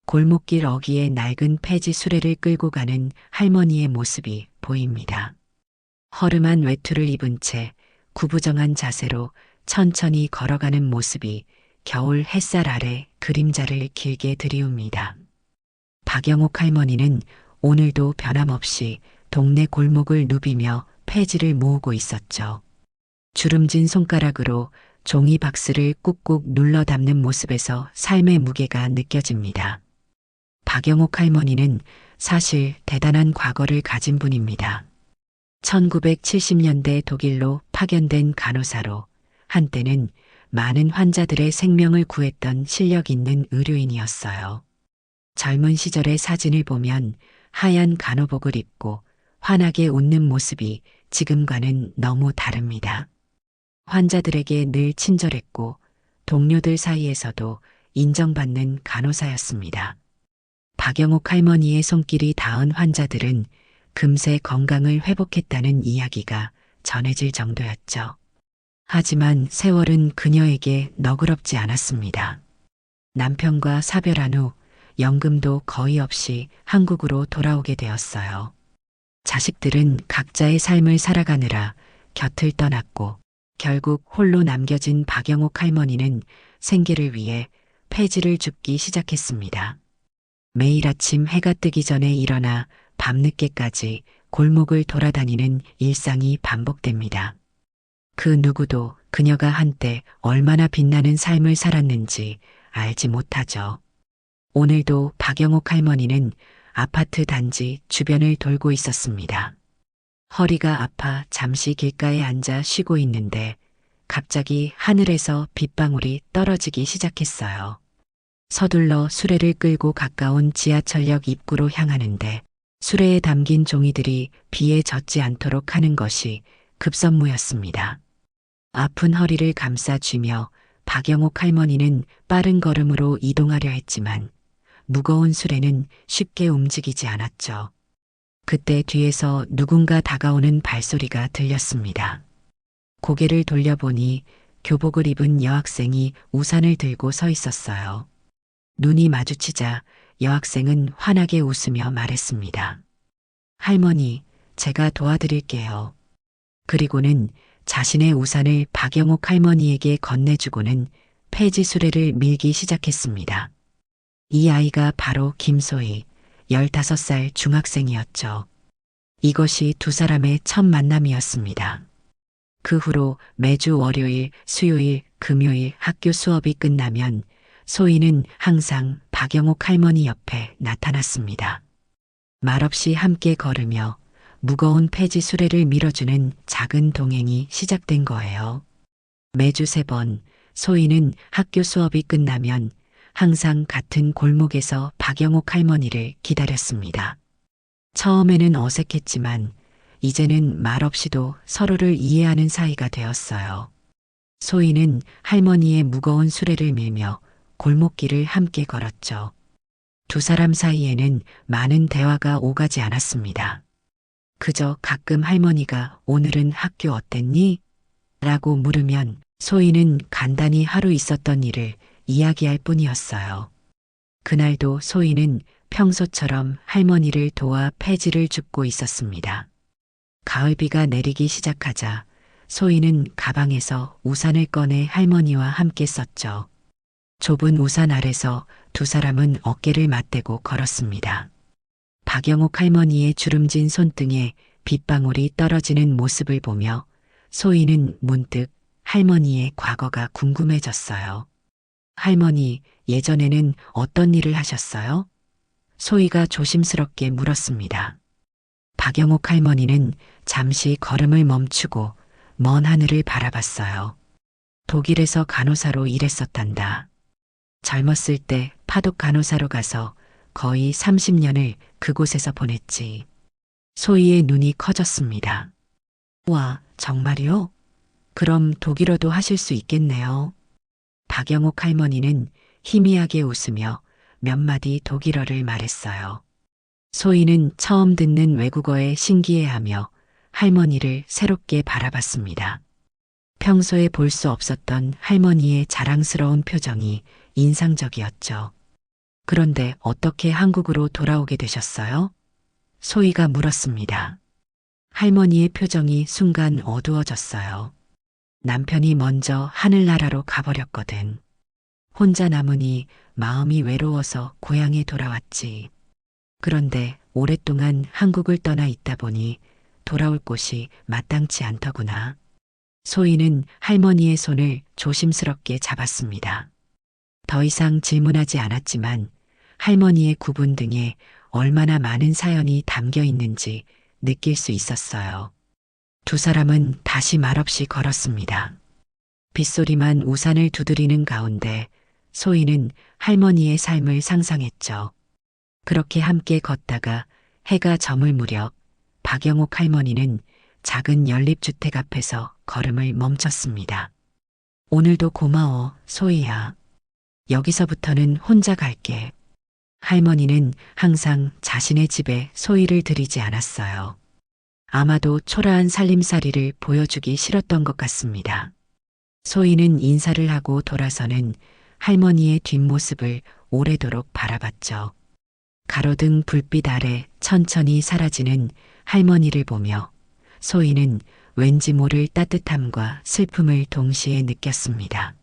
골목길 어귀에 낡은 폐지 수레를 끌고 가는 할머니의 모습이 보입니다. 허름한 외투를 입은 채 구부정한 자세로 천천히 걸어가는 모습이 겨울 햇살 아래 그림자를 길게 드리웁니다. 박영옥 할머니는 오늘도 변함없이 동네 골목을 누비며 폐지를 모으고 있었죠. 주름진 손가락으로 종이 박스를 꾹꾹 눌러 담는 모습에서 삶의 무게가 느껴집니다. 박영옥 할머니는 사실 대단한 과거를 가진 분입니다. 1970년대 독일로 파견된 간호사로 한때는 많은 환자들의 생명을 구했던 실력 있는 의료인이었어요. 젊은 시절의 사진을 보면 하얀 간호복을 입고 환하게 웃는 모습이 지금과는 너무 다릅니다. 환자들에게 늘 친절했고 동료들 사이에서도 인정받는 간호사였습니다. 박영옥 할머니의 손길이 닿은 환자들은 금세 건강을 회복했다는 이야기가 전해질 정도였죠. 하지만 세월은 그녀에게 너그럽지 않았습니다. 남편과 사별한 후 연금도 거의 없이 한국으로 돌아오게 되었어요. 자식들은 각자의 삶을 살아가느라 곁을 떠났고 결국 홀로 남겨진 박영옥 할머니는 생계를 위해 폐지를 줍기 시작했습니다. 매일 아침 해가 뜨기 전에 일어나 밤늦게까지 골목을 돌아다니는 일상이 반복됩니다. 그 누구도 그녀가 한때 얼마나 빛나는 삶을 살았는지 알지 못하죠. 오늘도 박영옥 할머니는 아파트 단지 주변을 돌고 있었습니다. 허리가 아파 잠시 길가에 앉아 쉬고 있는데 갑자기 하늘에서 빗방울이 떨어지기 시작했어요. 서둘러 수레를 끌고 가까운 지하철역 입구로 향하는데 수레에 담긴 종이들이 비에 젖지 않도록 하는 것이 급선무였습니다. 아픈 허리를 감싸쥐며 박영옥 할머니는 빠른 걸음으로 이동하려 했지만 무거운 수레는 쉽게 움직이지 않았죠. 그때 뒤에서 누군가 다가오는 발소리가 들렸습니다. 고개를 돌려보니 교복을 입은 여학생이 우산을 들고 서 있었어요. 눈이 마주치자 여학생은 환하게 웃으며 말했습니다. 할머니, 제가 도와드릴게요. 그리고는 자신의 우산을 박영옥 할머니에게 건네주고는 폐지 수레를 밀기 시작했습니다. 이 아이가 바로 김소희, 15살 중학생이었죠. 이것이 두 사람의 첫 만남이었습니다. 그 후로 매주 월요일, 수요일, 금요일 학교 수업이 끝나면 소희는 항상 박영옥 할머니 옆에 나타났습니다. 말없이 함께 걸으며 무거운 폐지 수레를 밀어주는 작은 동행이 시작된 거예요. 매주 3번 소희는 학교 수업이 끝나면 항상 같은 골목에서 박영옥 할머니를 기다렸습니다. 처음에는 어색했지만 이제는 말없이도 서로를 이해하는 사이가 되었어요. 소희는 할머니의 무거운 수레를 밀며 골목길을 함께 걸었죠. 두 사람 사이에는 많은 대화가 오가지 않았습니다. 그저 가끔 할머니가 오늘은 학교 어땠니? 라고 물으면 소희는 간단히 하루 있었던 일을 이야기할 뿐이었어요. 그날도 소희는 평소처럼 할머니를 도와 폐지를 줍고 있었습니다. 가을비가 내리기 시작하자 소희는 가방에서 우산을 꺼내 할머니와 함께 썼죠. 좁은 우산 아래서 두 사람은 어깨를 맞대고 걸었습니다. 박영옥 할머니의 주름진 손등에 빗방울이 떨어지는 모습을 보며 소희는 문득 할머니의 과거가 궁금해졌어요. 할머니, 예전에는 어떤 일을 하셨어요? 소희가 조심스럽게 물었습니다. 박영옥 할머니는 잠시 걸음을 멈추고 먼 하늘을 바라봤어요. 독일에서 간호사로 일했었단다. 젊었을 때 파독 간호사로 가서 거의 30년을 그곳에서 보냈지. 소희의 눈이 커졌습니다. 와, 정말요? 그럼 독일어도 하실 수 있겠네요. 박영옥 할머니는 희미하게 웃으며 몇 마디 독일어를 말했어요. 소희는 처음 듣는 외국어에 신기해하며 할머니를 새롭게 바라봤습니다. 평소에 볼 수 없었던 할머니의 자랑스러운 표정이 인상적이었죠. 그런데 어떻게 한국으로 돌아오게 되셨어요? 소희가 물었습니다. 할머니의 표정이 순간 어두워졌어요. 남편이 먼저 하늘나라로 가버렸거든. 혼자 남으니 마음이 외로워서 고향에 돌아왔지. 그런데 오랫동안 한국을 떠나 있다 보니 돌아올 곳이 마땅치 않더구나. 소희는 할머니의 손을 조심스럽게 잡았습니다. 더 이상 질문하지 않았지만 할머니의 구분 등에 얼마나 많은 사연이 담겨 있는지 느낄 수 있었어요. 두 사람은 다시 말없이 걸었습니다. 빗소리만 우산을 두드리는 가운데 소희는 할머니의 삶을 상상했죠. 그렇게 함께 걷다가 해가 저물 무렵 박영옥 할머니는 작은 연립주택 앞에서 걸음을 멈췄습니다. 오늘도 고마워, 소희야. 여기서부터는 혼자 갈게. 할머니는 항상 자신의 집에 소희를 들이지 않았어요. 아마도 초라한 살림살이를 보여주기 싫었던 것 같습니다. 소희는 인사를 하고 돌아서는 할머니의 뒷모습을 오래도록 바라봤죠. 가로등 불빛 아래 천천히 사라지는 할머니를 보며 소희는 왠지 모를 따뜻함과 슬픔을 동시에 느꼈습니다.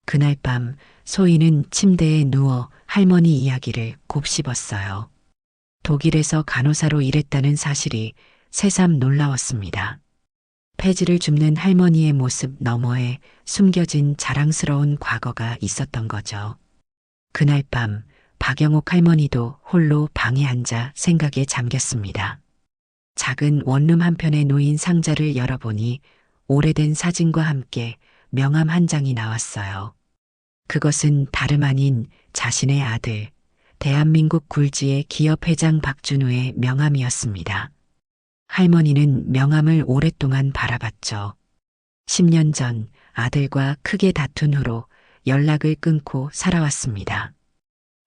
그날 밤 소희는 침대에 누워 할머니 이야기를 곱씹었어요. 독일에서 간호사로 일했다는 사실이 새삼 놀라웠습니다. 폐지를 줍는 할머니의 모습 너머에 숨겨진 자랑스러운 과거가 있었던 거죠. 그날 밤 박영옥 할머니도 홀로 방에 앉아 생각에 잠겼습니다. 작은 원룸 한편에 놓인 상자를 열어보니 오래된 사진과 함께 명함 한 장이 나왔어요. 그것은 다름 아닌 자신의 아들, 대한민국 굴지의 기업회장 박준우의 명함이었습니다. 할머니는 명함을 오랫동안 바라봤죠. 10년 전 아들과 크게 다툰 후로 연락을 끊고 살아왔습니다.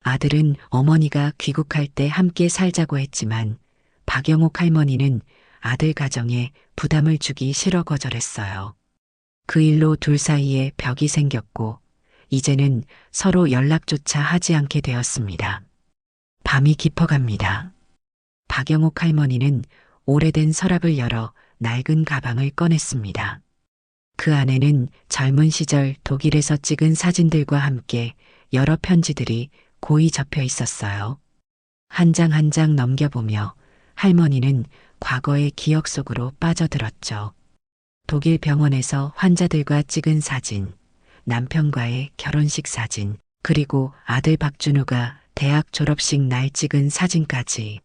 아들은 어머니가 귀국할 때 함께 살자고 했지만 박영옥 할머니는 아들 가정에 부담을 주기 싫어 거절했어요. 그 일로 둘 사이에 벽이 생겼고 이제는 서로 연락조차 하지 않게 되었습니다. 밤이 깊어갑니다. 박영옥 할머니는 오래된 서랍을 열어 낡은 가방을 꺼냈습니다. 그 안에는 젊은 시절 독일에서 찍은 사진들과 함께 여러 편지들이 고이 접혀 있었어요. 한 장 한 장 넘겨보며 할머니는 과거의 기억 속으로 빠져들었죠. 독일 병원에서 환자들과 찍은 사진, 남편과의 결혼식 사진, 그리고 아들 박준우가 대학 졸업식 날 찍은 사진까지.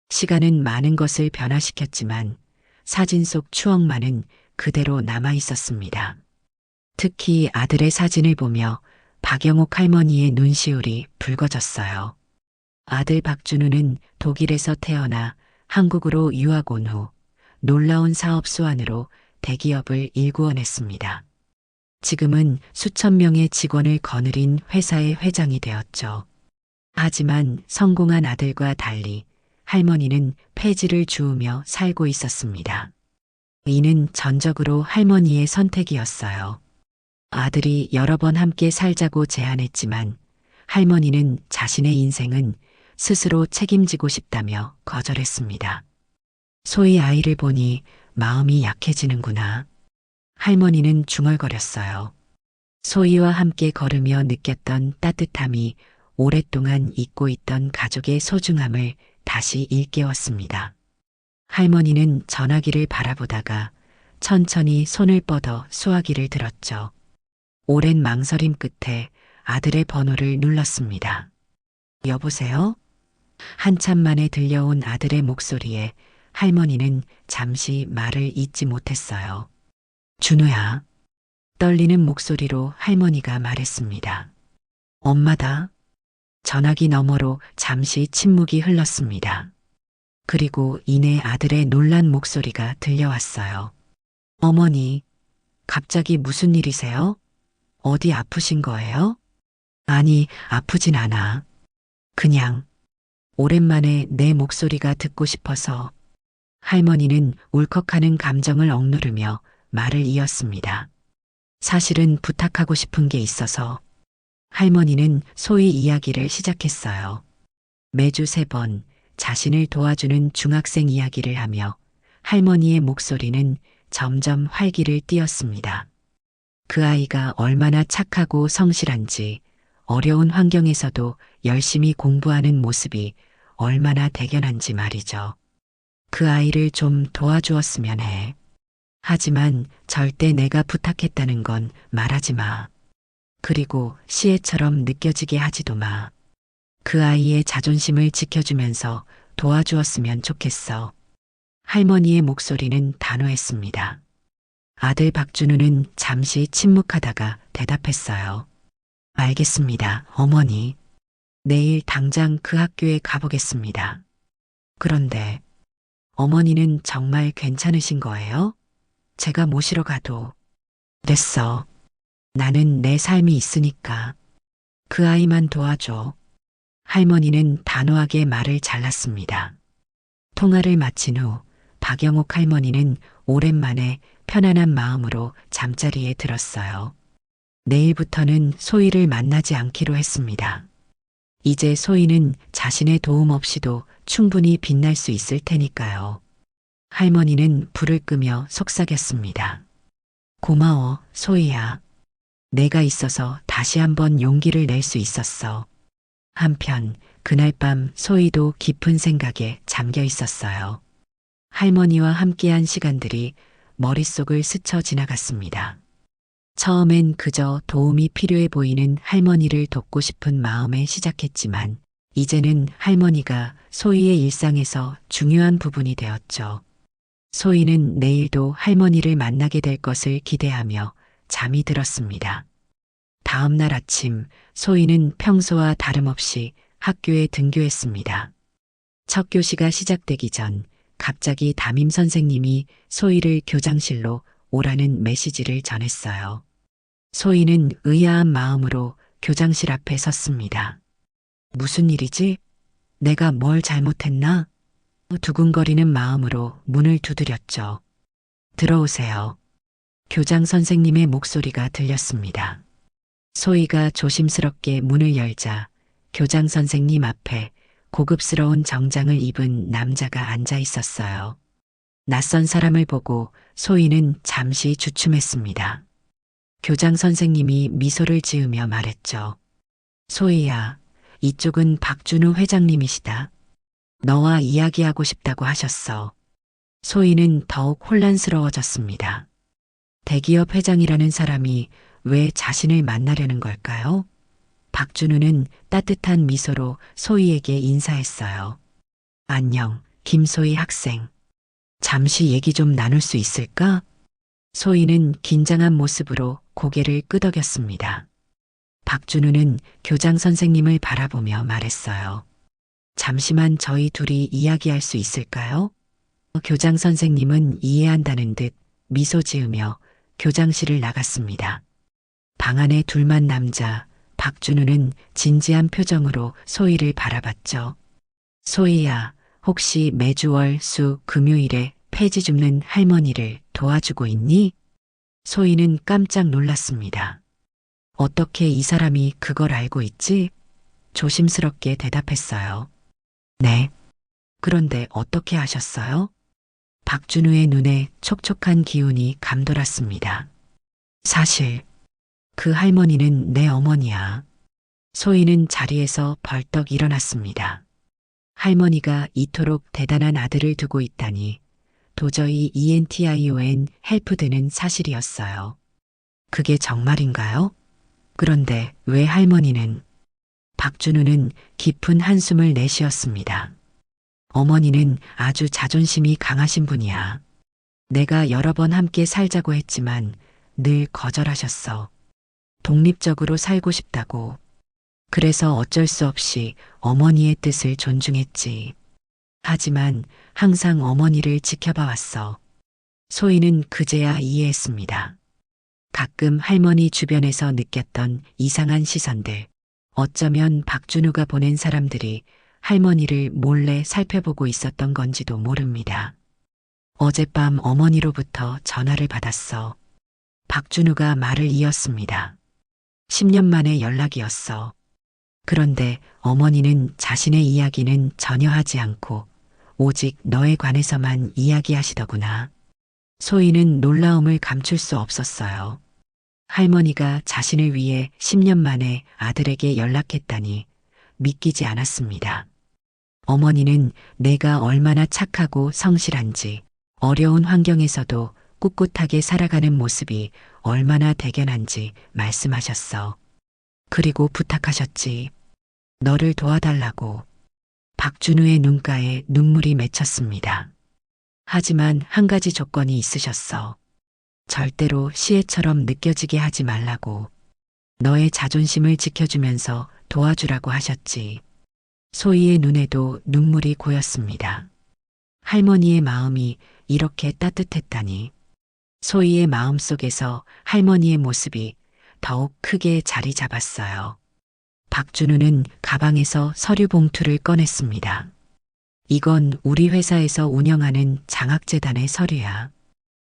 시간은 많은 것을 변화시켰지만 사진 속 추억만은 그대로 남아 있었습니다. 특히 아들의 사진을 보며 박영옥 할머니의 눈시울이 붉어졌어요. 아들 박준우는 독일에서 태어나 한국으로 유학 온 후 놀라운 사업 수완으로 대기업을 일구어냈습니다. 지금은 수천 명의 직원을 거느린 회사의 회장이 되었죠. 하지만 성공한 아들과 달리 할머니는 폐지를 주우며 살고 있었습니다. 이는 전적으로 할머니의 선택이었어요. 아들이 여러 번 함께 살자고 제안했지만 할머니는 자신의 인생은 스스로 책임지고 싶다며 거절했습니다. 소희 아이를 보니 마음이 약해지는구나. 할머니는 중얼거렸어요. 소희와 함께 걸으며 느꼈던 따뜻함이 오랫동안 잊고 있던 가족의 소중함을 다시 일깨웠습니다. 할머니는 전화기를 바라보다가 천천히 손을 뻗어 수화기를 들었죠. 오랜 망설임 끝에 아들의 번호를 눌렀습니다. 여보세요? 한참 만에 들려온 아들의 목소리에 할머니는 잠시 말을 잇지 못했어요. 준우야. 떨리는 목소리로 할머니가 말했습니다. 엄마다. 전화기 너머로 잠시 침묵이 흘렀습니다. 그리고 이내 아들의 놀란 목소리가 들려왔어요. 어머니, 갑자기 무슨 일이세요? 어디 아프신 거예요? 아니, 아프진 않아. 그냥 오랜만에 내 목소리가 듣고 싶어서. 할머니는 울컥하는 감정을 억누르며 말을 이었습니다. 사실은 부탁하고 싶은 게 있어서. 할머니는 소위 이야기를 시작했어요. 매주 3번 자신을 도와주는 중학생 이야기를 하며 할머니의 목소리는 점점 활기를 띠었습니다. 그 아이가 얼마나 착하고 성실한지, 어려운 환경에서도 열심히 공부하는 모습이 얼마나 대견한지 말이죠. 그 아이를 좀 도와주었으면 해. 하지만 절대 내가 부탁했다는 건 말하지 마. 그리고 시애처럼 느껴지게 하지도 마. 그 아이의 자존심을 지켜주면서 도와주었으면 좋겠어. 할머니의 목소리는 단호했습니다. 아들 박준우는 잠시 침묵하다가 대답했어요. 알겠습니다, 어머니. 내일 당장 그 학교에 가보겠습니다. 그런데 어머니는 정말 괜찮으신 거예요? 제가 모시러 가도. 됐어. 나는 내 삶이 있으니까. 그 아이만 도와줘. 할머니는 단호하게 말을 잘랐습니다. 통화를 마친 후 박영옥 할머니는 오랜만에 편안한 마음으로 잠자리에 들었어요. 내일부터는 소희를 만나지 않기로 했습니다. 이제 소희는 자신의 도움 없이도 충분히 빛날 수 있을 테니까요. 할머니는 불을 끄며 속삭였습니다. 고마워, 소희야. 내가 있어서 다시 한번 용기를 낼 수 있었어. 한편 그날 밤 소희도 깊은 생각에 잠겨 있었어요. 할머니와 함께한 시간들이 머릿속을 스쳐 지나갔습니다. 처음엔 그저 도움이 필요해 보이는 할머니를 돕고 싶은 마음에 시작했지만 이제는 할머니가 소희의 일상에서 중요한 부분이 되었죠. 소희는 내일도 할머니를 만나게 될 것을 기대하며 잠이 들었습니다. 다음 날 아침 소희는 평소와 다름없이 학교에 등교했습니다. 첫 교시가 시작되기 전 갑자기 담임 선생님이 소희를 교장실로 오라는 메시지를 전했어요. 소희는 의아한 마음으로 교장실 앞에 섰습니다. 무슨 일이지? 내가 뭘 잘못했나? 두근거리는 마음으로 문을 두드렸죠. 들어오세요. 교장 선생님의 목소리가 들렸습니다. 소희가 조심스럽게 문을 열자 교장 선생님 앞에 고급스러운 정장을 입은 남자가 앉아 있었어요. 낯선 사람을 보고 소희는 잠시 주춤했습니다. 교장 선생님이 미소를 지으며 말했죠. 소희야, 이쪽은 박준우 회장님이시다. 너와 이야기하고 싶다고 하셨어. 소희는 더욱 혼란스러워졌습니다. 대기업 회장이라는 사람이 왜 자신을 만나려는 걸까요? 박준우는 따뜻한 미소로 소희에게 인사했어요. 안녕, 김소희 학생. 잠시 얘기 좀 나눌 수 있을까? 소희는 긴장한 모습으로 고개를 끄덕였습니다. 박준우는 교장 선생님을 바라보며 말했어요. 잠시만 저희 둘이 이야기할 수 있을까요? 교장 선생님은 이해한다는 듯 미소 지으며 교장실을 나갔습니다. 방 안에 둘만 남자 박준우는 진지한 표정으로 소희를 바라봤죠. 소희야, 혹시 매주 월, 수, 금요일에 폐지 줍는 할머니를 도와주고 있니? 소희는 깜짝 놀랐습니다. 어떻게 이 사람이 그걸 알고 있지? 조심스럽게 대답했어요. 네. 그런데 어떻게 아셨어요? 박준우의 눈에 촉촉한 기운이 감돌았습니다. 사실 그 할머니는 내 어머니야. 소희는 자리에서 벌떡 일어났습니다. 할머니가 이토록 대단한 아들을 두고 있다니 도저히 ENTION 헬프되는 사실이었어요. 그게 정말인가요? 그런데 왜 할머니는? 박준우는 깊은 한숨을 내쉬었습니다. 어머니는 아주 자존심이 강하신 분이야. 내가 여러 번 함께 살자고 했지만 늘 거절하셨어. 독립적으로 살고 싶다고. 그래서 어쩔 수 없이 어머니의 뜻을 존중했지. 하지만 항상 어머니를 지켜봐 왔어. 소희는 그제야 이해했습니다. 가끔 할머니 주변에서 느꼈던 이상한 시선들, 어쩌면 박준우가 보낸 사람들이 할머니를 몰래 살펴보고 있었던 건지도 모릅니다. 어젯밤 어머니로부터 전화를 받았어. 박준우가 말을 이었습니다. 10년 만에 연락이었어. 그런데 어머니는 자신의 이야기는 전혀 하지 않고 오직 너에 관해서만 이야기하시더구나. 소희는 놀라움을 감출 수 없었어요. 할머니가 자신을 위해 10년 만에 아들에게 연락했다니 믿기지 않았습니다. 어머니는 내가 얼마나 착하고 성실한지, 어려운 환경에서도 꿋꿋하게 살아가는 모습이 얼마나 대견한지 말씀하셨어. 그리고 부탁하셨지. 너를 도와달라고. 박준우의 눈가에 눈물이 맺혔습니다. 하지만 한 가지 조건이 있으셨어. 절대로 시애처럼 느껴지게 하지 말라고. 너의 자존심을 지켜주면서 도와주라고 하셨지. 소희의 눈에도 눈물이 고였습니다. 할머니의 마음이 이렇게 따뜻했다니. 소희의 마음속에서 할머니의 모습이 더욱 크게 자리 잡았어요. 박준우는 가방에서 서류 봉투를 꺼냈습니다. 이건 우리 회사에서 운영하는 장학재단의 서류야.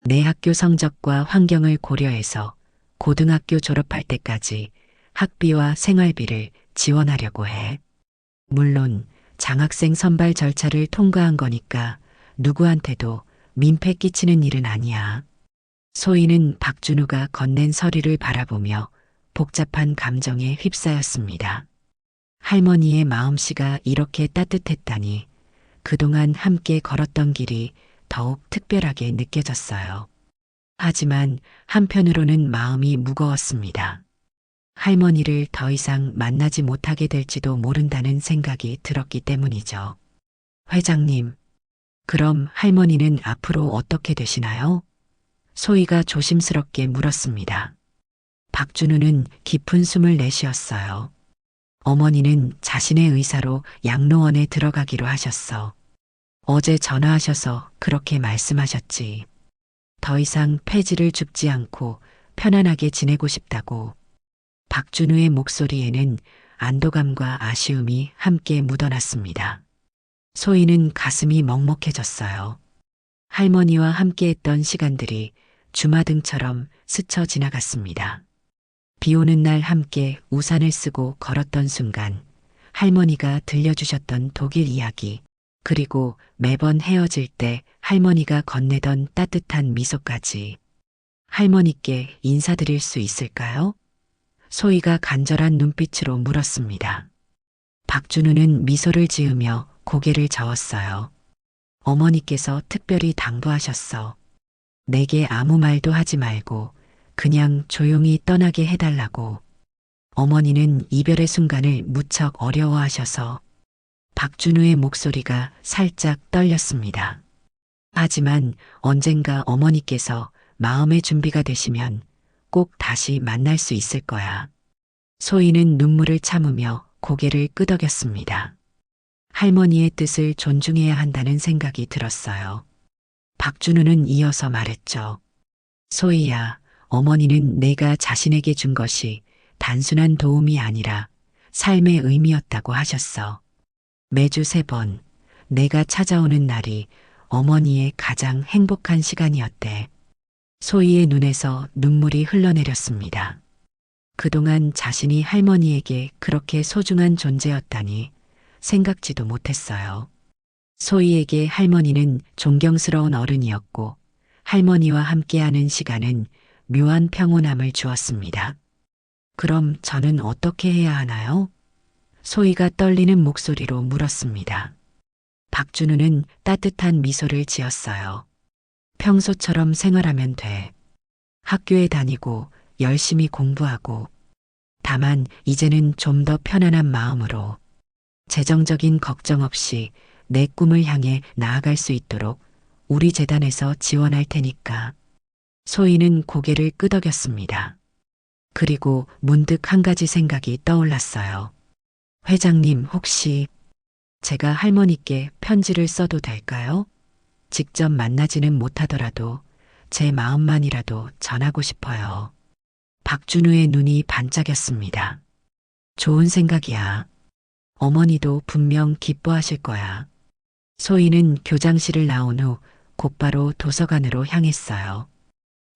내 학교 성적과 환경을 고려해서 고등학교 졸업할 때까지 학비와 생활비를 지원하려고 해. 물론 장학생 선발 절차를 통과한 거니까 누구한테도 민폐 끼치는 일은 아니야. 소희는 박준우가 건넨 서류를 바라보며 복잡한 감정에 휩싸였습니다. 할머니의 마음씨가 이렇게 따뜻했다니 그동안 함께 걸었던 길이 더욱 특별하게 느껴졌어요. 하지만 한편으로는 마음이 무거웠습니다. 할머니를 더 이상 만나지 못하게 될지도 모른다는 생각이 들었기 때문이죠. 회장님, 그럼 할머니는 앞으로 어떻게 되시나요? 소희가 조심스럽게 물었습니다. 박준우는 깊은 숨을 내쉬었어요. 어머니는 자신의 의사로 양로원에 들어가기로 하셨어. 어제 전화하셔서 그렇게 말씀하셨지. 더 이상 폐지를 줍지 않고 편안하게 지내고 싶다고. 박준우의 목소리에는 안도감과 아쉬움이 함께 묻어났습니다. 소희는 가슴이 먹먹해졌어요. 할머니와 함께했던 시간들이 주마등처럼 스쳐 지나갔습니다. 비 오는 날 함께 우산을 쓰고 걸었던 순간, 할머니가 들려주셨던 독일 이야기, 그리고 매번 헤어질 때 할머니가 건네던 따뜻한 미소까지. 할머니께 인사드릴 수 있을까요? 소희가 간절한 눈빛으로 물었습니다. 박준우는 미소를 지으며 고개를 저었어요. 어머니께서 특별히 당부하셨어. 내게 아무 말도 하지 말고 그냥 조용히 떠나게 해달라고. 어머니는 이별의 순간을 무척 어려워하셔서. 박준우의 목소리가 살짝 떨렸습니다. 하지만 언젠가 어머니께서 마음의 준비가 되시면 꼭 다시 만날 수 있을 거야. 소희는 눈물을 참으며 고개를 끄덕였습니다. 할머니의 뜻을 존중해야 한다는 생각이 들었어요. 박준우는 이어서 말했죠. 소희야, 어머니는 내가 자신에게 준 것이 단순한 도움이 아니라 삶의 의미였다고 하셨어. 매주 3번 내가 찾아오는 날이 어머니의 가장 행복한 시간이었대. 소희의 눈에서 눈물이 흘러내렸습니다. 그동안 자신이 할머니에게 그렇게 소중한 존재였다니 생각지도 못했어요. 소희에게 할머니는 존경스러운 어른이었고 할머니와 함께하는 시간은 묘한 평온함을 주었습니다. 그럼 저는 어떻게 해야 하나요? 소희가 떨리는 목소리로 물었습니다. 박준우는 따뜻한 미소를 지었어요. 평소처럼 생활하면 돼. 학교에 다니고 열심히 공부하고. 다만 이제는 좀 더 편안한 마음으로 재정적인 걱정 없이 내 꿈을 향해 나아갈 수 있도록 우리 재단에서 지원할 테니까. 소희는 고개를 끄덕였습니다. 그리고 문득 한 가지 생각이 떠올랐어요. 회장님, 혹시 제가 할머니께 편지를 써도 될까요? 직접 만나지는 못하더라도 제 마음만이라도 전하고 싶어요. 박준우의 눈이 반짝였습니다. 좋은 생각이야. 어머니도 분명 기뻐하실 거야. 소희는 교장실을 나온 후 곧바로 도서관으로 향했어요.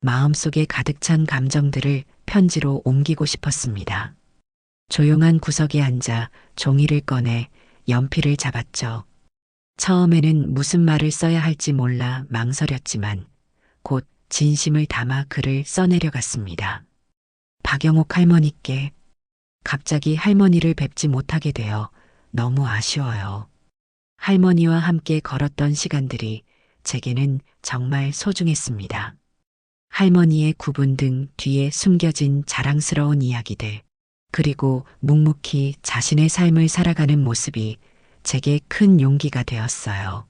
마음속에 가득 찬 감정들을 편지로 옮기고 싶었습니다. 조용한 구석에 앉아 종이를 꺼내 연필을 잡았죠. 처음에는 무슨 말을 써야 할지 몰라 망설였지만 곧 진심을 담아 글을 써내려갔습니다. 박영옥 할머니께 갑자기 할머니를 뵙지 못하게 되어 너무 아쉬워요. 할머니와 함께 걸었던 시간들이 제게는 정말 소중했습니다. 할머니의 구분 등 뒤에 숨겨진 자랑스러운 이야기들, 그리고 묵묵히 자신의 삶을 살아가는 모습이 제게 큰 용기가 되었어요.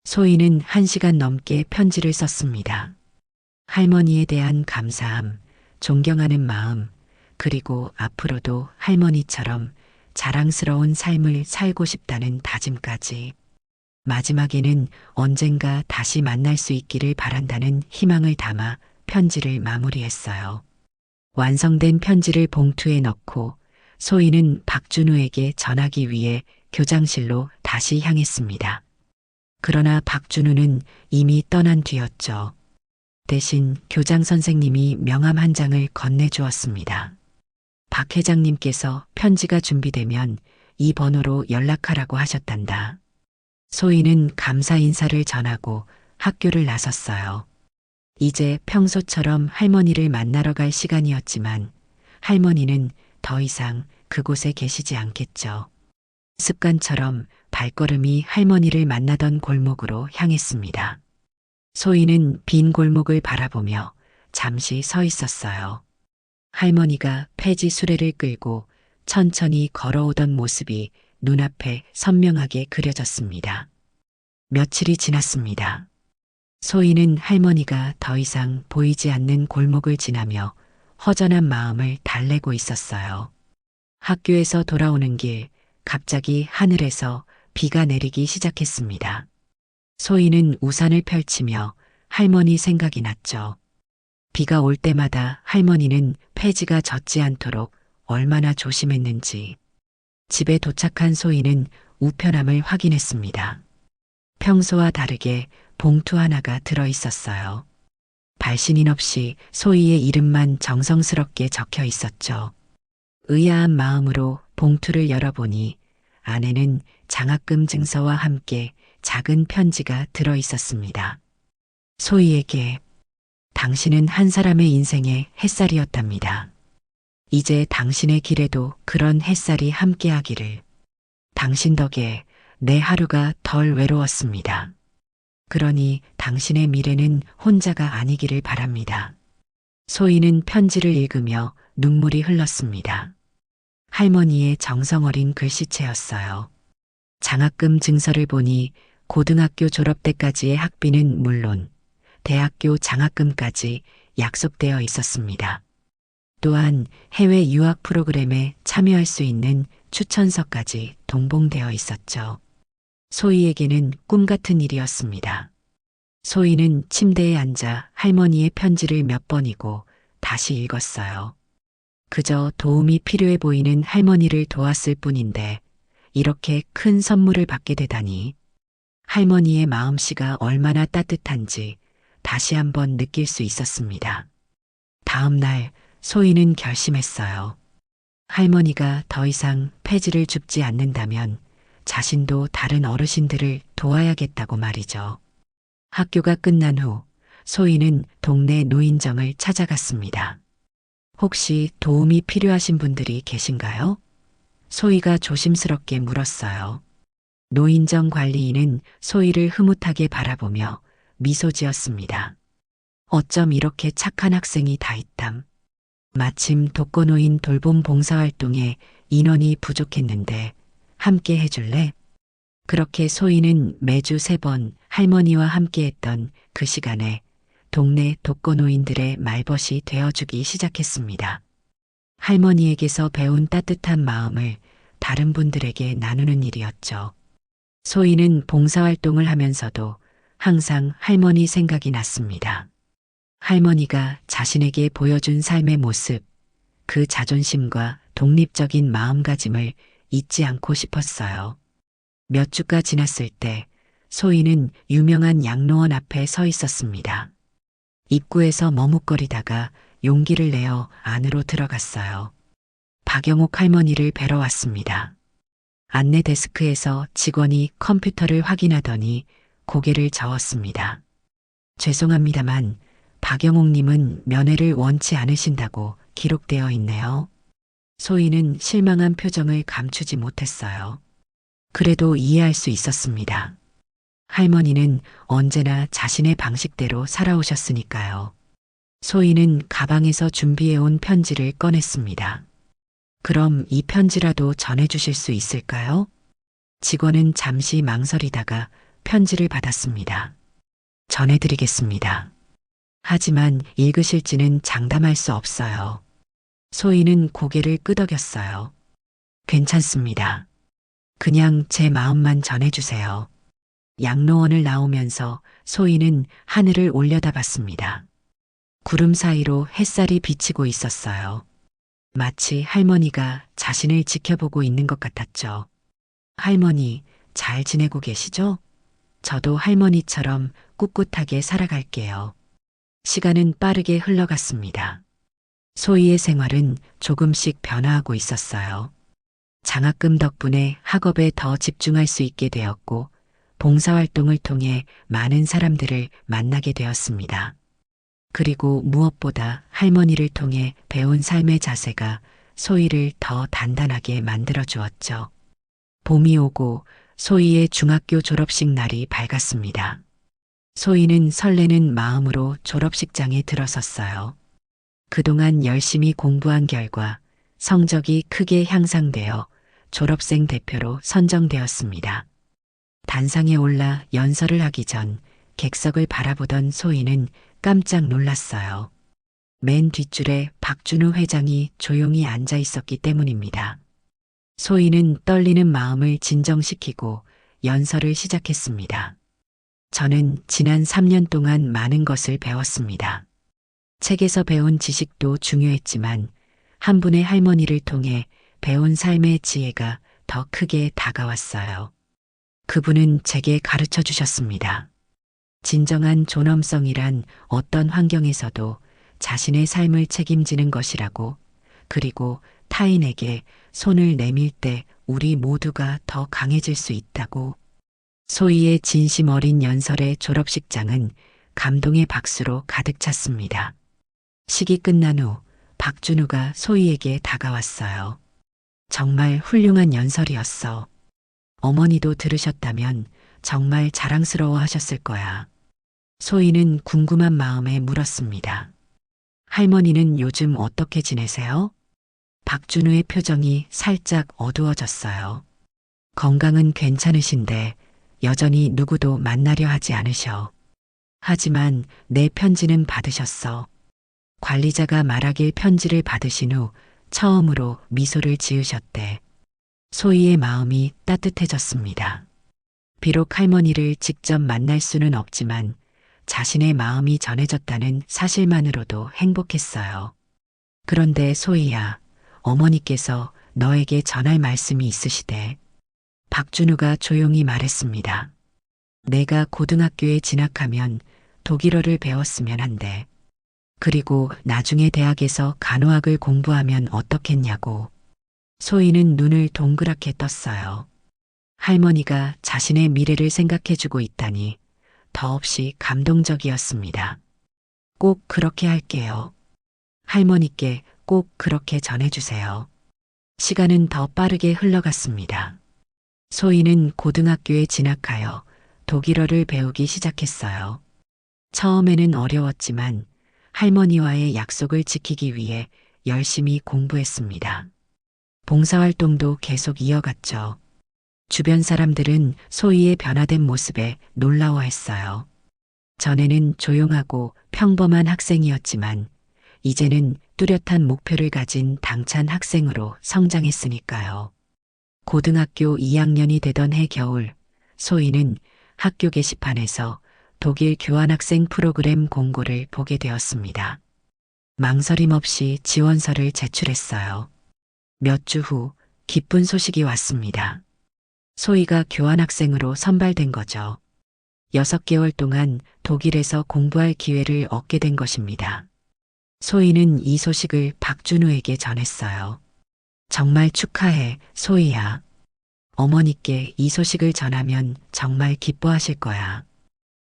소희는 1시간 넘게 편지를 썼습니다. 할머니에 대한 감사함, 존경하는 마음, 그리고 앞으로도 할머니처럼 자랑스러운 삶을 살고 싶다는 다짐까지. 마지막에는 언젠가 다시 만날 수 있기를 바란다는 희망을 담아 편지를 마무리했어요. 완성된 편지를 봉투에 넣고 소희는 박준우에게 전하기 위해 교장실로 다시 향했습니다. 그러나 박준우는 이미 떠난 뒤였죠. 대신 교장 선생님이 명함 한 장을 건네주었습니다. 박 회장님께서 편지가 준비되면 이 번호로 연락하라고 하셨단다. 소희는 감사 인사를 전하고 학교를 나섰어요. 이제 평소처럼 할머니를 만나러 갈 시간이었지만 할머니는 더 이상 그곳에 계시지 않겠죠. 습관처럼 발걸음이 할머니를 만나던 골목으로 향했습니다. 소희는 빈 골목을 바라보며 잠시 서 있었어요. 할머니가 폐지 수레를 끌고 천천히 걸어오던 모습이 눈앞에 선명하게 그려졌습니다. 며칠이 지났습니다. 소희는 할머니가 더 이상 보이지 않는 골목을 지나며 허전한 마음을 달래고 있었어요. 학교에서 돌아오는 길, 갑자기 하늘에서 비가 내리기 시작했습니다. 소희는 우산을 펼치며 할머니 생각이 났죠. 비가 올 때마다 할머니는 폐지가 젖지 않도록 얼마나 조심했는지. 집에 도착한 소희는 우편함을 확인했습니다. 평소와 다르게 봉투 하나가 들어 있었어요. 발신인 없이 소희의 이름만 정성스럽게 적혀 있었죠. 의아한 마음으로 봉투를 열어보니 안에는 장학금 증서와 함께 작은 편지가 들어 있었습니다. 소희에게 당신은 한 사람의 인생의 햇살이었답니다. 이제 당신의 길에도 그런 햇살이 함께하기를. 당신 덕에 내 하루가 덜 외로웠습니다. 그러니 당신의 미래는 혼자가 아니기를 바랍니다. 소희는 편지를 읽으며 눈물이 흘렀습니다. 할머니의 정성 어린 글씨체였어요. 장학금 증서를 보니 고등학교 졸업 때까지의 학비는 물론 대학교 장학금까지 약속되어 있었습니다. 또한 해외 유학 프로그램에 참여할 수 있는 추천서까지 동봉되어 있었죠. 소희에게는 꿈 같은 일이었습니다. 소희는 침대에 앉아 할머니의 편지를 몇 번이고 다시 읽었어요. 그저 도움이 필요해 보이는 할머니를 도왔을 뿐인데 이렇게 큰 선물을 받게 되다니. 할머니의 마음씨가 얼마나 따뜻한지 다시 한번 느낄 수 있었습니다. 다음 날 소희는 결심했어요. 할머니가 더 이상 폐지를 줍지 않는다면 자신도 다른 어르신들을 도와야겠다고 말이죠. 학교가 끝난 후 소희는 동네 노인정을 찾아갔습니다. 혹시 도움이 필요하신 분들이 계신가요? 소희가 조심스럽게 물었어요. 노인정 관리인은 소희를 흐뭇하게 바라보며 미소 지었습니다. 어쩜 이렇게 착한 학생이 다 있담. 마침 독거노인 돌봄 봉사활동에 인원이 부족했는데 함께 해줄래? 그렇게 소희는 매주 3번 할머니와 함께했던 그 시간에 동네 독거노인들의 말벗이 되어주기 시작했습니다. 할머니에게서 배운 따뜻한 마음을 다른 분들에게 나누는 일이었죠. 소희는 봉사활동을 하면서도 항상 할머니 생각이 났습니다. 할머니가 자신에게 보여준 삶의 모습, 그 자존심과 독립적인 마음가짐을 잊지 않고 싶었어요. 몇 주가 지났을 때 소희는 유명한 양로원 앞에 서 있었습니다. 입구에서 머뭇거리다가 용기를 내어 안으로 들어갔어요. 박영옥 할머니를 뵈러 왔습니다. 안내 데스크에서 직원이 컴퓨터를 확인하더니 고개를 저었습니다. 죄송합니다만 박영옥님은 면회를 원치 않으신다고 기록되어 있네요. 소희는 실망한 표정을 감추지 못했어요. 그래도 이해할 수 있었습니다. 할머니는 언제나 자신의 방식대로 살아오셨으니까요. 소희는 가방에서 준비해온 편지를 꺼냈습니다. 그럼 이 편지라도 전해주실 수 있을까요? 직원은 잠시 망설이다가 편지를 받았습니다. 전해드리겠습니다. 하지만 읽으실지는 장담할 수 없어요. 소희는 고개를 끄덕였어요. 괜찮습니다. 그냥 제 마음만 전해주세요. 양로원을 나오면서 소희는 하늘을 올려다봤습니다. 구름 사이로 햇살이 비치고 있었어요. 마치 할머니가 자신을 지켜보고 있는 것 같았죠. 할머니, 잘 지내고 계시죠? 저도 할머니처럼 꿋꿋하게 살아갈게요. 시간은 빠르게 흘러갔습니다. 소희의 생활은 조금씩 변화하고 있었어요. 장학금 덕분에 학업에 더 집중할 수 있게 되었고, 봉사활동을 통해 많은 사람들을 만나게 되었습니다. 그리고 무엇보다 할머니를 통해 배운 삶의 자세가 소희를 더 단단하게 만들어 주었죠. 봄이 오고 소희의 중학교 졸업식 날이 밝았습니다. 소희는 설레는 마음으로 졸업식장에 들어섰어요. 그동안 열심히 공부한 결과 성적이 크게 향상되어 졸업생 대표로 선정되었습니다. 단상에 올라 연설을 하기 전 객석을 바라보던 소희는 깜짝 놀랐어요. 맨 뒷줄에 박준우 회장이 조용히 앉아 있었기 때문입니다. 소희는 떨리는 마음을 진정시키고 연설을 시작했습니다. 저는 지난 3년 동안 많은 것을 배웠습니다. 책에서 배운 지식도 중요했지만 한 분의 할머니를 통해 배운 삶의 지혜가 더 크게 다가왔어요. 그분은 제게 가르쳐 주셨습니다. 진정한 존엄성이란 어떤 환경에서도 자신의 삶을 책임지는 것이라고, 그리고 타인에게 손을 내밀 때 우리 모두가 더 강해질 수 있다고. 소희의 진심 어린 연설의 졸업식장은 감동의 박수로 가득 찼습니다. 식이 끝난 후 박준우가 소희에게 다가왔어요. 정말 훌륭한 연설이었어. 어머니도 들으셨다면 정말 자랑스러워 하셨을 거야. 소희는 궁금한 마음에 물었습니다. 할머니는 요즘 어떻게 지내세요? 박준우의 표정이 살짝 어두워졌어요. 건강은 괜찮으신데 여전히 누구도 만나려 하지 않으셔. 하지만 내 편지는 받으셨어. 관리자가 말하길 편지를 받으신 후 처음으로 미소를 지으셨대. 소희의 마음이 따뜻해졌습니다. 비록 할머니를 직접 만날 수는 없지만 자신의 마음이 전해졌다는 사실만으로도 행복했어요. 그런데 소희야, 어머니께서 너에게 전할 말씀이 있으시대. 박준우가 조용히 말했습니다. 내가 고등학교에 진학하면 독일어를 배웠으면 한대. 그리고 나중에 대학에서 간호학을 공부하면 어떻겠냐고. 소희는 눈을 동그랗게 떴어요. 할머니가 자신의 미래를 생각해주고 있다니 더없이 감동적이었습니다. 꼭 그렇게 할게요. 할머니께 꼭 그렇게 전해주세요. 시간은 더 빠르게 흘러갔습니다. 소희는 고등학교에 진학하여 독일어를 배우기 시작했어요. 처음에는 어려웠지만 할머니와의 약속을 지키기 위해 열심히 공부했습니다. 봉사활동도 계속 이어갔죠. 주변 사람들은 소희의 변화된 모습에 놀라워했어요. 전에는 조용하고 평범한 학생이었지만 이제는 뚜렷한 목표를 가진 당찬 학생으로 성장했으니까요. 고등학교 2학년이 되던 해 겨울, 소희는 학교 게시판에서 독일 교환학생 프로그램 공고를 보게 되었습니다. 망설임 없이 지원서를 제출했어요. 몇 주 후 기쁜 소식이 왔습니다. 소희가 교환학생으로 선발된 거죠. 6개월 동안 독일에서 공부할 기회를 얻게 된 것입니다. 소희는 이 소식을 박준우에게 전했어요. 정말 축하해, 소희야. 어머니께 이 소식을 전하면 정말 기뻐하실 거야.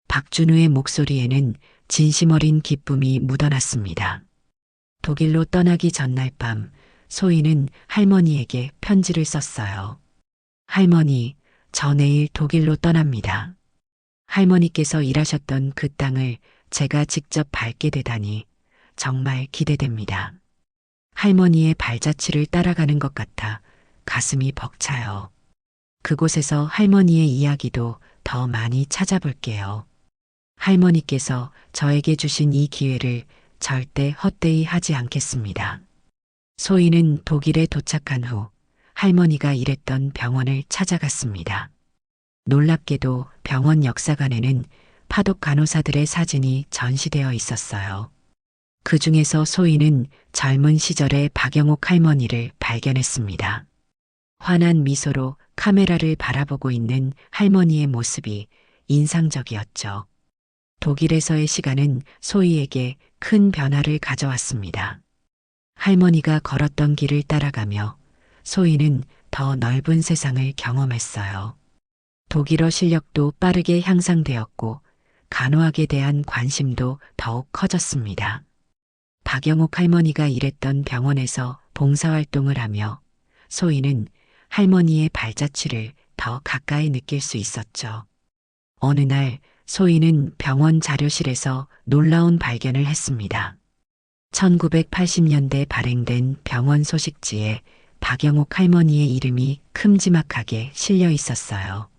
박준우의 목소리에는 진심 어린 기쁨이 묻어났습니다. 독일로 떠나기 전날 밤, 소희는 할머니에게 편지를 썼어요. 할머니, 저 내일 독일로 떠납니다. 할머니께서 일하셨던 그 땅을 제가 직접 밟게 되다니 정말 기대됩니다. 할머니의 발자취를 따라가는 것 같아 가슴이 벅차요. 그곳에서 할머니의 이야기도 더 많이 찾아볼게요. 할머니께서 저에게 주신 이 기회를 절대 헛되이 하지 않겠습니다. 소희는 독일에 도착한 후 할머니가 일했던 병원을 찾아갔습니다. 놀랍게도 병원 역사관에는 파독 간호사들의 사진이 전시되어 있었어요. 그 중에서 소희는 젊은 시절의 박영옥 할머니를 발견했습니다. 환한 미소로 카메라를 바라보고 있는 할머니의 모습이 인상적이었죠. 독일에서의 시간은 소희에게 큰 변화를 가져왔습니다. 할머니가 걸었던 길을 따라가며 소희는 더 넓은 세상을 경험했어요. 독일어 실력도 빠르게 향상되었고 간호학에 대한 관심도 더욱 커졌습니다. 박영옥 할머니가 일했던 병원에서 봉사활동을 하며 소희는 할머니의 발자취를 더 가까이 느낄 수 있었죠. 어느 날 소희는 병원 자료실에서 놀라운 발견을 했습니다. 1980년대 발행된 병원 소식지에 박영옥 할머니의 이름이 큼지막하게 실려 있었어요.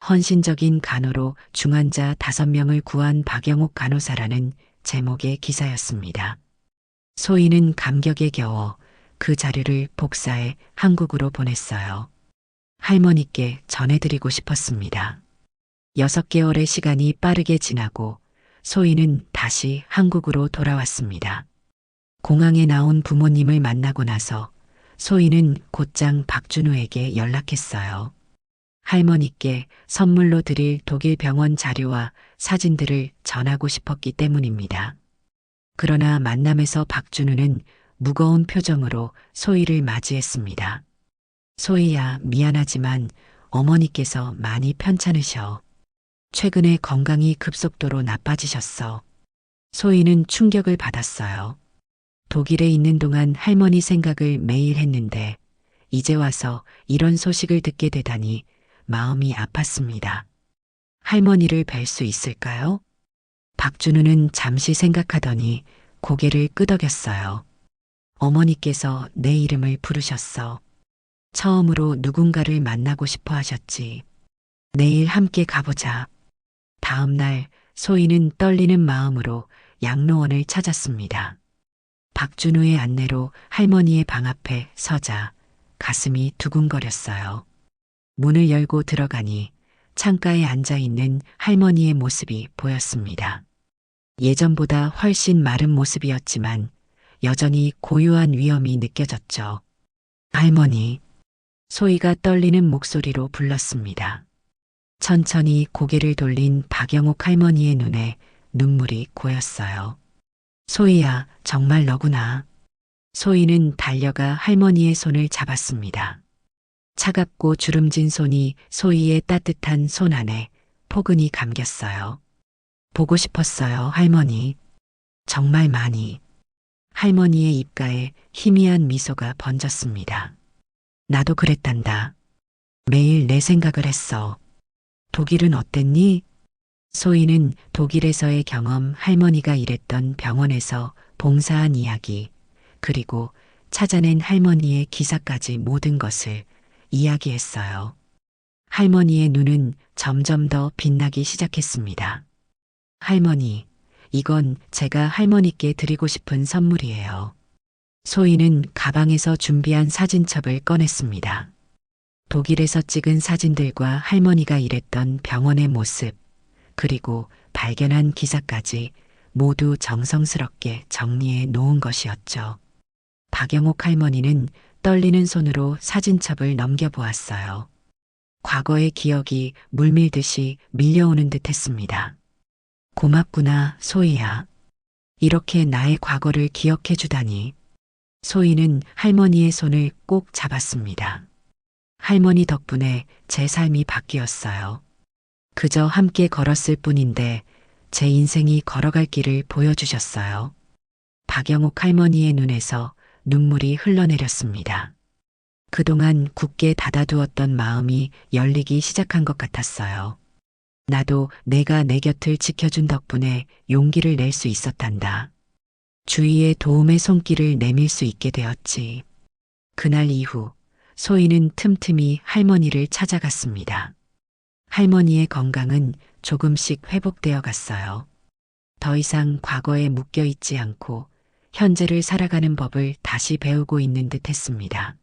헌신적인 간호로 중환자 5명을 구한 박영옥 간호사라는 제목의 기사였습니다. 소희는 감격에 겨워 그 자료를 복사해 한국으로 보냈어요. 할머니께 전해드리고 싶었습니다. 6개월의 시간이 빠르게 지나고 소희는 다시 한국으로 돌아왔습니다. 공항에 나온 부모님을 만나고 나서 소희는 곧장 박준우에게 연락했어요. 할머니께 선물로 드릴 독일 병원 자료와 사진들을 전하고 싶었기 때문입니다. 그러나 만남에서 박준우는 무거운 표정으로 소희를 맞이했습니다. 소희야, 미안하지만 어머니께서 많이 편찮으셔. 최근에 건강이 급속도로 나빠지셨어. 소희는 충격을 받았어요. 독일에 있는 동안 할머니 생각을 매일 했는데 이제 와서 이런 소식을 듣게 되다니 마음이 아팠습니다. 할머니를 뵐 수 있을까요? 박준우는 잠시 생각하더니 고개를 끄덕였어요. 어머니께서 내 이름을 부르셨어. 처음으로 누군가를 만나고 싶어 하셨지. 내일 함께 가보자. 다음 날 소희는 떨리는 마음으로 양로원을 찾았습니다. 박준우의 안내로 할머니의 방 앞에 서자 가슴이 두근거렸어요. 문을 열고 들어가니 창가에 앉아 있는 할머니의 모습이 보였습니다. 예전보다 훨씬 마른 모습이었지만 여전히 고요한 위엄이 느껴졌죠. 할머니, 소희가 떨리는 목소리로 불렀습니다. 천천히 고개를 돌린 박영옥 할머니의 눈에 눈물이 고였어요. 소희야, 정말 너구나. 소희는 달려가 할머니의 손을 잡았습니다. 차갑고 주름진 손이 소희의 따뜻한 손 안에 포근히 감겼어요. 보고 싶었어요, 할머니. 정말 많이. 할머니의 입가에 희미한 미소가 번졌습니다. 나도 그랬단다. 매일 내 생각을 했어. 독일은 어땠니? 소희는 독일에서의 경험, 할머니가 일했던 병원에서 봉사한 이야기, 그리고 찾아낸 할머니의 기사까지 모든 것을 이야기했어요. 할머니의 눈은 점점 더 빛나기 시작했습니다. 할머니, 이건 제가 할머니께 드리고 싶은 선물이에요. 소희는 가방에서 준비한 사진첩을 꺼냈습니다. 독일에서 찍은 사진들과 할머니가 일했던 병원의 모습, 그리고 발견한 기사까지 모두 정성스럽게 정리해 놓은 것이었죠. 박영옥 할머니는 떨리는 손으로 사진첩을 넘겨보았어요. 과거의 기억이 물밀듯이 밀려오는 듯 했습니다. 고맙구나, 소희야. 이렇게 나의 과거를 기억해 주다니. 소희는 할머니의 손을 꼭 잡았습니다. 할머니 덕분에 제 삶이 바뀌었어요. 그저 함께 걸었을 뿐인데 제 인생이 걸어갈 길을 보여주셨어요. 박영옥 할머니의 눈에서 눈물이 흘러내렸습니다. 그동안 굳게 닫아두었던 마음이 열리기 시작한 것 같았어요. 나도 내가 내 곁을 지켜준 덕분에 용기를 낼 수 있었단다. 주위의 도움의 손길을 내밀 수 있게 되었지. 그날 이후 소희는 틈틈이 할머니를 찾아갔습니다. 할머니의 건강은 조금씩 회복되어 갔어요. 더 이상 과거에 묶여 있지 않고 현재를 살아가는 법을 다시 배우고 있는 듯 했습니다.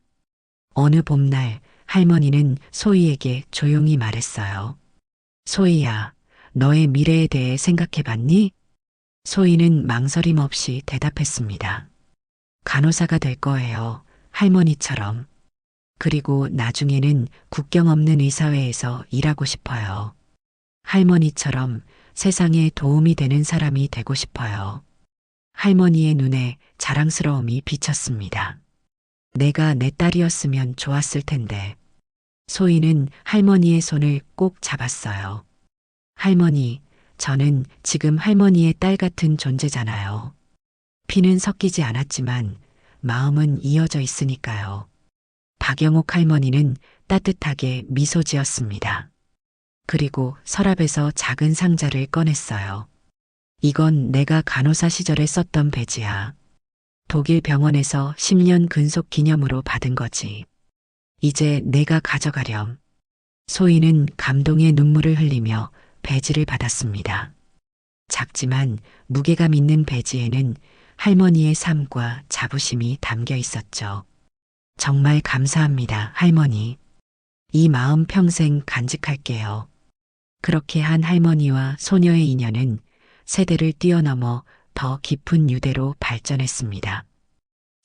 어느 봄날 할머니는 소희에게 조용히 말했어요. 소희야, 너의 미래에 대해 생각해 봤니? 소희는 망설임 없이 대답했습니다. 간호사가 될 거예요. 할머니처럼. 그리고 나중에는 국경 없는 의사회에서 일하고 싶어요. 할머니처럼 세상에 도움이 되는 사람이 되고 싶어요. 할머니의 눈에 자랑스러움이 비쳤습니다. 내가 내 딸이었으면 좋았을 텐데. 소희는 할머니의 손을 꼭 잡았어요. 할머니, 저는 지금 할머니의 딸 같은 존재잖아요. 피는 섞이지 않았지만 마음은 이어져 있으니까요. 박영옥 할머니는 따뜻하게 미소 지었습니다. 그리고 서랍에서 작은 상자를 꺼냈어요. 이건 내가 간호사 시절에 썼던 배지야. 독일 병원에서 10년 근속 기념으로 받은 거지. 이제 내가 가져가렴. 소희는 감동의 눈물을 흘리며 배지를 받았습니다. 작지만 무게감 있는 배지에는 할머니의 삶과 자부심이 담겨 있었죠. 정말 감사합니다, 할머니. 이 마음 평생 간직할게요. 그렇게 한 할머니와 소녀의 인연은 세대를 뛰어넘어 더 깊은 유대로 발전했습니다.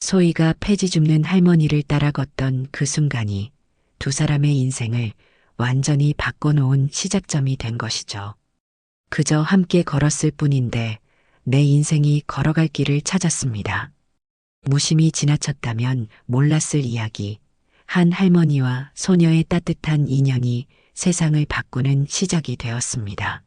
소희가 폐지 줍는 할머니를 따라 걷던 그 순간이 두 사람의 인생을 완전히 바꿔놓은 시작점이 된 것이죠. 그저 함께 걸었을 뿐인데 내 인생이 걸어갈 길을 찾았습니다. 무심히 지나쳤다면 몰랐을 이야기, 한 할머니와 소녀의 따뜻한 인연이 세상을 바꾸는 시작이 되었습니다.